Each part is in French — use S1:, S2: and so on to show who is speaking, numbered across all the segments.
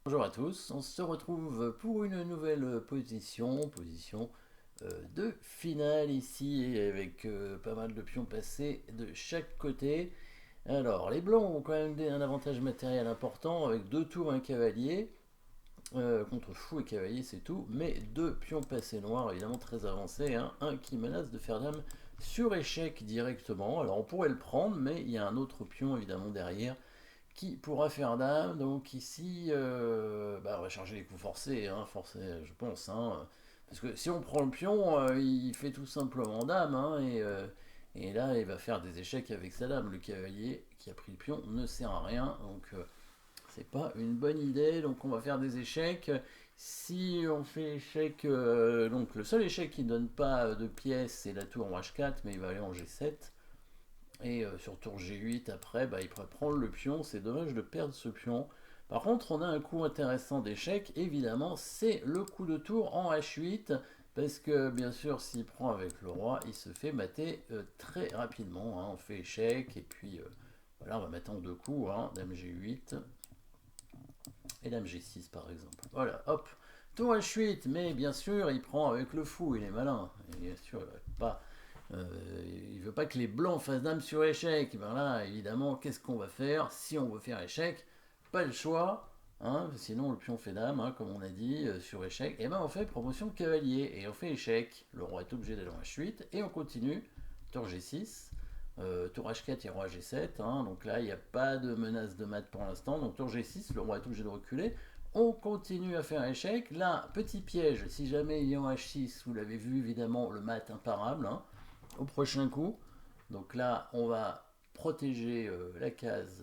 S1: Bonjour à tous, on se retrouve pour une nouvelle position de finale ici avec pas mal de pions passés de chaque côté. Alors les blancs ont quand même un avantage matériel important avec deux tours et un cavalier. Contre fou et cavalier c'est tout, mais deux pions passés noirs évidemment très avancés, hein. Un qui menace de faire dame sur échec directement. Alors on pourrait le prendre, mais il y a un autre pion évidemment derrière qui pourra faire dame. Donc ici, on va charger les coups forcés, hein, je pense. Hein, parce que si on prend le pion, il fait tout simplement dame. Hein, et là, il va faire des échecs avec sa dame. Le cavalier qui a pris le pion ne sert à rien. Donc c'est pas une bonne idée. Donc on va faire des échecs. Si on fait échec, donc le seul échec qui ne donne pas de pièces, c'est la tour en H4, mais il va aller en G7. Et sur tour G8, après, il pourrait prendre le pion. C'est dommage de perdre ce pion. Par contre, on a un coup intéressant d'échec, évidemment, c'est le coup de tour en H8. Parce que, bien sûr, s'il prend avec le roi, il se fait mater très rapidement. Hein. On fait échec, et puis voilà, on va mettre en deux coups. Hein. Dame G8 et Dame G6, par exemple. Voilà, hop. Tour H8, mais bien sûr, il prend avec le fou, il est malin. Et bien sûr, il va pas il veut pas que les blancs fassent dame sur échec. Ben là, évidemment, qu'est-ce qu'on va faire si on veut faire échec? Pas le choix, hein, sinon le pion fait dame, hein, comme on a dit, sur échec. Et ben on fait promotion cavalier et on fait échec. Le roi est obligé d'aller en H8 et on continue. Tour G6, tour H4 et roi G7. Hein, donc là, il n'y a pas de menace de mat pour l'instant. Donc tour G6, le roi est obligé de reculer. On continue à faire échec. Là, petit piège, si jamais il y a en H6, vous l'avez vu évidemment, le mat imparable. Hein, au prochain coup. Donc là, on va protéger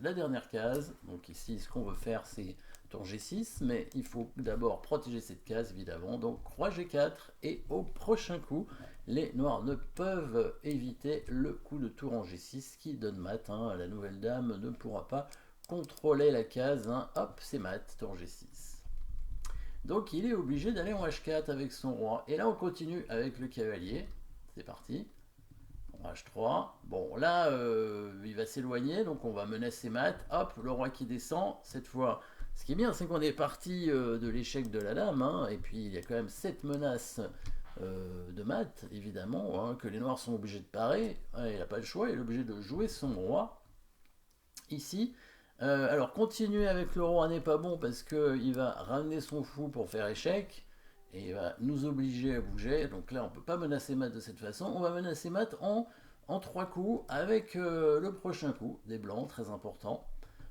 S1: la dernière case. Donc ici, ce qu'on veut faire, c'est tour G6, mais il faut d'abord protéger cette case, évidemment. Donc roi G4, et au prochain coup, les noirs ne peuvent éviter le coup de tour en G6 qui donne mat. Hein. La nouvelle dame ne pourra pas contrôler la case. Hein. Hop, c'est mat, tour G6. Donc il est obligé d'aller en H4 avec son roi. Et là, on continue avec le cavalier. C'est parti. H3. Bon, là, il va s'éloigner, donc on va menacer mat. Hop, le roi qui descend. Cette fois, ce qui est bien, c'est qu'on est parti de l'échec de la dame. Hein, et puis, il y a quand même cette menace de mat, évidemment, hein, que les noirs sont obligés de parer. Ouais, il n'a pas le choix, il est obligé de jouer son roi. Ici. Alors, continuer avec le roi n'est pas bon parce qu'il va ramener son fou pour faire échec. Et il va nous obliger à bouger. Donc là, on ne peut pas menacer mat de cette façon. On va menacer mat en trois coups avec le prochain coup des blancs, très important.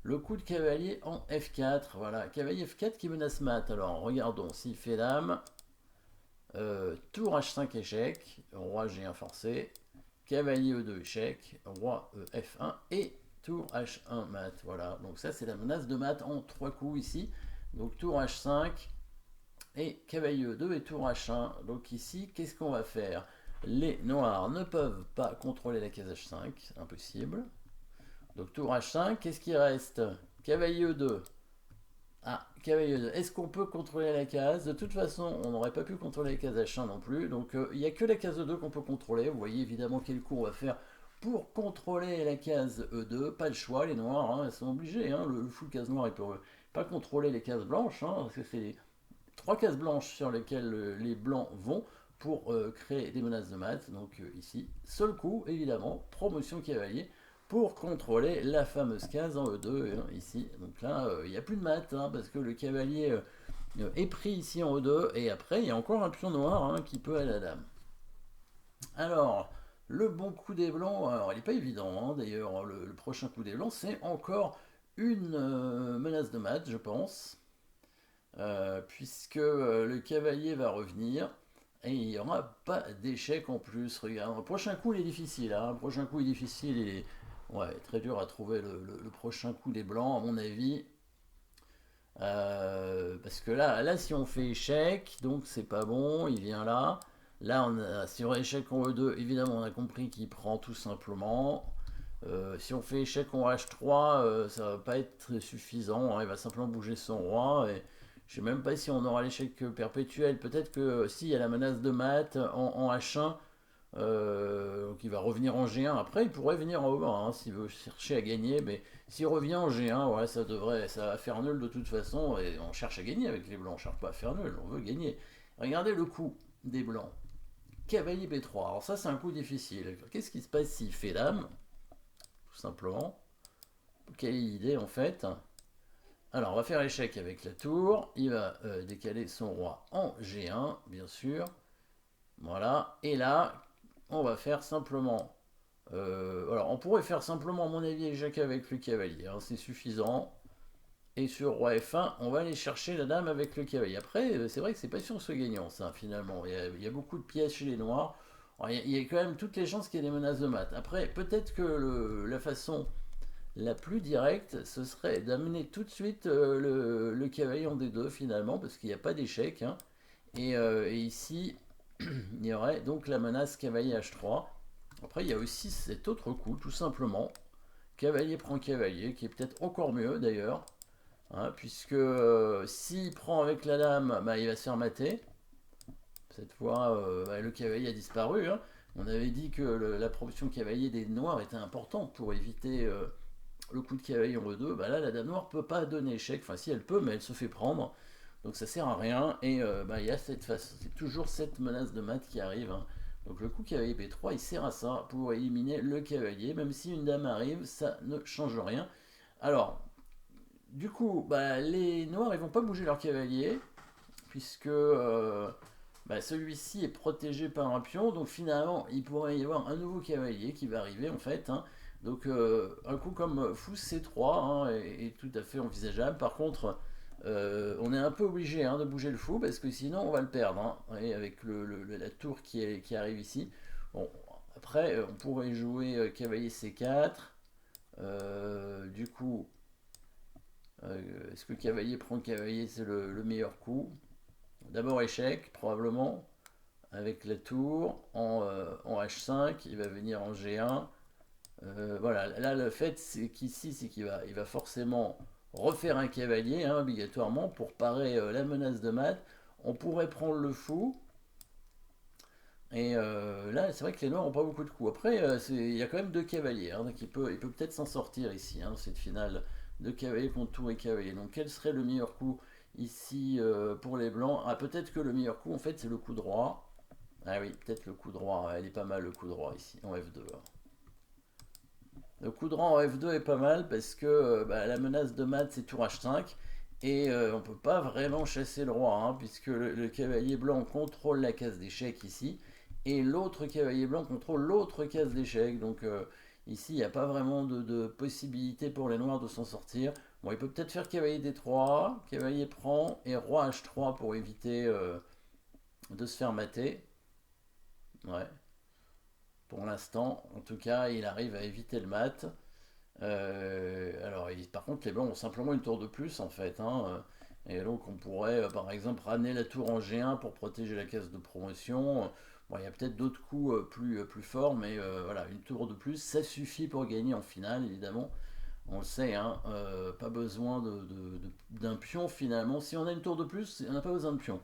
S1: Le coup de cavalier en F4. Voilà, cavalier F4 qui menace mat. Alors, regardons s'il fait dame. Tour H5 échec. Roi G1 forcé. Cavalier E2 échec. Roi F1 et tour H1 mat. Voilà, donc ça c'est la menace de mat en trois coups ici. Donc tour H5, et cavalier E2 et tour H1. Donc ici, qu'est-ce qu'on va faire? Les noirs ne peuvent pas contrôler la case H5, impossible. Donc tour H5, qu'est-ce qui reste? Cavalier E2. Ah, cavalier E2. Est-ce qu'on peut contrôler la case? De toute façon, on n'aurait pas pu contrôler la case H1 non plus. Donc il n'y a que la case E2 qu'on peut contrôler. Vous voyez évidemment quel coup on va faire pour contrôler la case E2. Pas le choix, les noirs, hein, ils sont obligés. Hein, le full case noir, il peut pas contrôler les cases blanches, hein, parce que c'est trois cases blanches sur lesquelles les blancs vont pour créer des menaces de mat. Donc ici, seul coup, évidemment, promotion cavalier pour contrôler la fameuse case en E2 hein, ici. Donc là, il n'y a plus de mat hein, parce que le cavalier est pris ici en E2 et après, il y a encore un pion noir hein, qui peut aller à la dame. Alors, le bon coup des blancs, alors il n'est pas évident hein, d'ailleurs, le prochain coup des blancs, c'est encore une menace de mat, je pense puisque le cavalier va revenir et il n'y aura pas d'échec en plus. Regarde, le prochain coup il est difficile. Hein. Le prochain coup est difficile. Il est très dur à trouver le prochain coup des blancs, à mon avis. Parce que là, si on fait échec, donc c'est pas bon, il vient là. Là, si on a échec en E2, évidemment, on a compris qu'il prend tout simplement. Si on fait échec en H3, ça va pas être suffisant. Hein, il va simplement bouger son roi. Et je sais même pas si on aura l'échec perpétuel. Peut-être que s'il y a la menace de mat en H1, Donc il va revenir en G1. Après, il pourrait venir en E1 hein, s'il veut chercher à gagner. Mais s'il revient en G1, ouais, ça va faire nul de toute façon. Et on cherche à gagner avec les blancs. On cherche pas à faire nul. On veut gagner. Regardez le coup des blancs. Cavalier B3. Alors ça, c'est un coup difficile. Qu'est-ce qui se passe s'il fait dame? Tout simplement. Quelle est l'idée en fait? Alors, on va faire échec avec la tour. Il va décaler son roi en G1, bien sûr. Voilà. Et là, on va faire simplement... alors, on pourrait faire simplement, à mon avis, échec avec le cavalier. Hein, c'est suffisant. Et sur roi F1, on va aller chercher la dame avec le cavalier. Après, c'est vrai que c'est pas sûr que ce soit gagnant, ça, finalement. Il y a beaucoup de pièges chez les noirs. Alors, il y a quand même toutes les chances qu'il y ait des menaces de mat. Après, peut-être que la façon la plus directe, ce serait d'amener tout de suite le cavalier en D2, finalement, parce qu'il n'y a pas d'échec. Hein. Et ici, il y aurait donc la menace cavalier H3. Après, il y a aussi cet autre coup, tout simplement. Cavalier prend cavalier, qui est peut-être encore mieux, d'ailleurs. Hein, puisque s'il prend avec la dame, bah, il va se faire mater. Cette fois, bah, le cavalier a disparu. Hein. On avait dit que la promotion cavalier des noirs était importante pour éviter le coup de cavalier en E2. Bah, là, la dame noire ne peut pas donner échec. Enfin, si elle peut, mais elle se fait prendre. Donc ça sert à rien. Et bah, il y a c'est toujours cette menace de mat qui arrive. Hein. Donc le coup cavalier B3, il sert à ça pour éliminer le cavalier. Même si une dame arrive, ça ne change rien. Alors, du coup, bah, les noirs, ils vont pas bouger leur cavalier, puisque bah, celui-ci est protégé par un pion, donc finalement, il pourrait y avoir un nouveau cavalier qui va arriver, en fait. Hein. Donc, un coup comme fou C3 hein, est tout à fait envisageable. Par contre, on est un peu obligé hein, de bouger le fou, parce que sinon, on va le perdre. Hein, et avec la tour qui arrive ici. Bon, après, on pourrait jouer cavalier C4. Du coup, est-ce que cavalier prend cavalier, c'est le meilleur coup? D'abord échec, probablement, avec la tour en H5, il va venir en G1. Voilà, là le fait c'est qu'ici, c'est qu'il va forcément refaire un cavalier, hein, obligatoirement, pour parer la menace de mat. On pourrait prendre le fou. Et là, c'est vrai que les noirs n'ont pas beaucoup de coups. Après, il y a quand même deux cavaliers, hein, donc il peut peut-être s'en sortir ici, hein, cette finale de cavalier contre tour et cavalier. Donc quel serait le meilleur coup ici pour les blancs? Ah, peut-être que le meilleur coup, en fait, c'est le coup droit. Ah oui, peut-être le coup droit. Elle est pas mal le coup droit ici, en F2. Hein. Le coup droit en F2 est pas mal parce que bah, la menace de mat, c'est tour H5. Et on peut pas vraiment chasser le roi, hein, puisque le cavalier blanc contrôle la case d'échec ici et l'autre cavalier blanc contrôle l'autre case d'échec. Donc ici, il n'y a pas vraiment de possibilité pour les noirs de s'en sortir. Bon, il peut peut-être faire cavalier D3, cavalier prend et roi H3 pour éviter de se faire mater. Ouais, pour l'instant, en tout cas, il arrive à éviter le mat. Alors, par contre, les blancs ont simplement une tour de plus en fait. Hein, et donc, on pourrait par exemple ramener la tour en G1 pour protéger la case de promotion. Bon, il y a peut-être d'autres coups plus forts, mais voilà, une tour de plus, ça suffit pour gagner en finale, évidemment. On le sait, hein, pas besoin d'un pion finalement. Si on a une tour de plus, on n'a pas besoin de pion.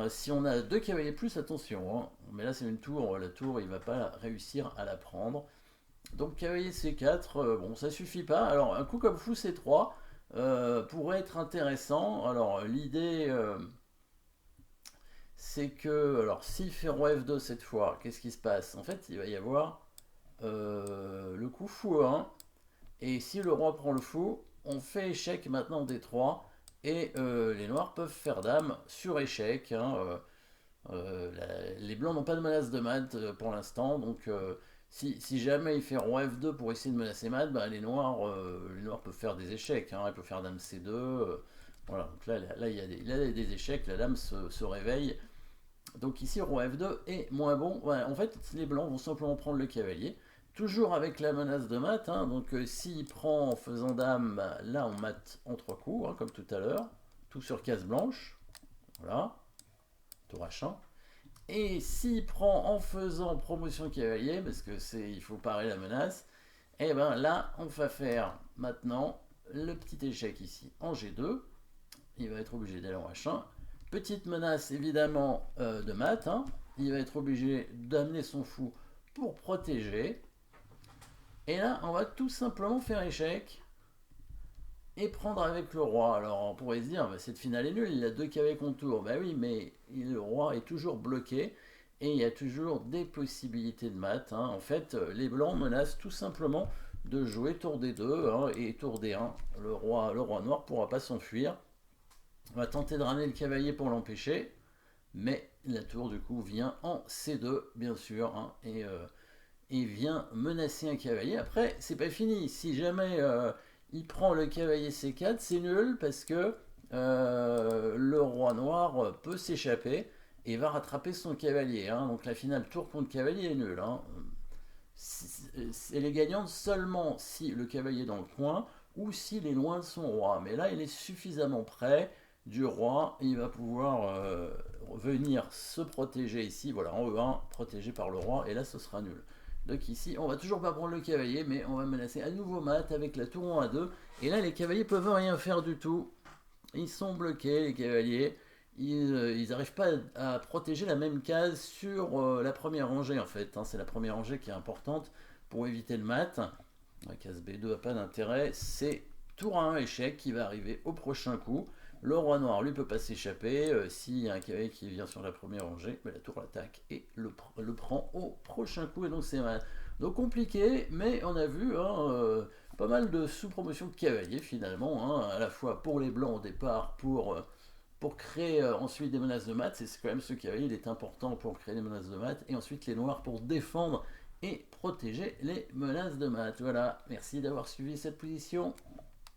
S1: Si on a deux cavaliers plus, attention. Hein. Mais là, c'est une tour. La tour, il va pas réussir à la prendre. Donc cavalier C4, bon ça suffit pas. Alors un coup comme fou C3 pourrait être intéressant. Alors l'idée c'est que, alors s'il fait roi F2 cette fois, qu'est-ce qui se passe? En fait il va y avoir le coup fou 1. Et si le roi prend le fou, on fait échec maintenant D3. Et les noirs peuvent faire dame sur échec. Hein, les blancs n'ont pas de menace de mat pour l'instant, donc si jamais il fait roi F2 pour essayer de menacer mat, bah, les noirs peuvent faire des échecs. Hein, ils peuvent faire dame C2. Voilà, donc là, il y a des échecs, la dame se réveille. Donc ici, roi F2 est moins bon. Voilà, en fait, les blancs vont simplement prendre le cavalier. Toujours avec la menace de mat. Hein, donc s'il prend en faisant dame, bah, là on mate en 3 coups, hein, comme tout à l'heure. Tout sur case blanche. Voilà. Tour H1. Et s'il prend en faisant promotion cavalier, parce que il faut parer la menace, et ben là on va faire maintenant le petit échec ici en G2. Il va être obligé d'aller en H1. Petite menace évidemment de mat. Hein. il va être obligé d'amener son fou pour protéger. Et là, on va tout simplement faire échec et prendre avec le roi. Alors on pourrait se dire, bah, cette finale est nulle, il a 2 cavaliers contours. Bah oui, mais le roi est toujours bloqué et il y a toujours des possibilités de mat. Hein. En fait, les blancs menacent tout simplement de jouer tour D2 hein, et tour D1. Le roi noir ne pourra pas s'enfuir. On va tenter de ramener le cavalier pour l'empêcher, mais la tour du coup vient en C2 bien sûr hein, et vient menacer un cavalier. Après, c'est pas fini. Si jamais il prend le cavalier C4, c'est nul parce que le roi noir peut s'échapper et va rattraper son cavalier. Hein. Donc la finale tour contre cavalier est nulle. Hein. Elle est gagnante seulement si le cavalier est dans le coin ou s'il est loin de son roi. Mais là, il est suffisamment près du roi. Il va pouvoir venir se protéger ici. Voilà, en E1, protégé par le roi. Et là, ce sera nul. Donc ici, on va toujours pas prendre le cavalier, mais on va menacer à nouveau mat avec la tour en A2. Et là, les cavaliers peuvent rien faire du tout. Ils sont bloqués, les cavaliers. Ils n'arrivent pas à protéger la même case sur la première rangée, en fait. Hein. C'est la première rangée qui est importante pour éviter le mat. La case B2 n'a pas d'intérêt. C'est tour à 1 échec qui va arriver au prochain coup. Le roi noir, lui, peut pas s'échapper. S'il y a un cavalier qui vient sur la première rangée, la tour l'attaque et le prend au prochain coup. Et donc, c'est mal. Donc, compliqué, mais on a vu hein, pas mal de sous-promotion de cavaliers, finalement. Hein, à la fois pour les blancs au départ, pour créer ensuite des menaces de mat. C'est quand même ce cavalier, il est important pour créer des menaces de mat. Et ensuite, les noirs pour défendre et protéger les menaces de mat. Voilà, merci d'avoir suivi cette position.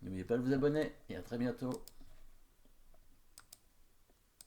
S1: N'oubliez pas de vous abonner et à très bientôt.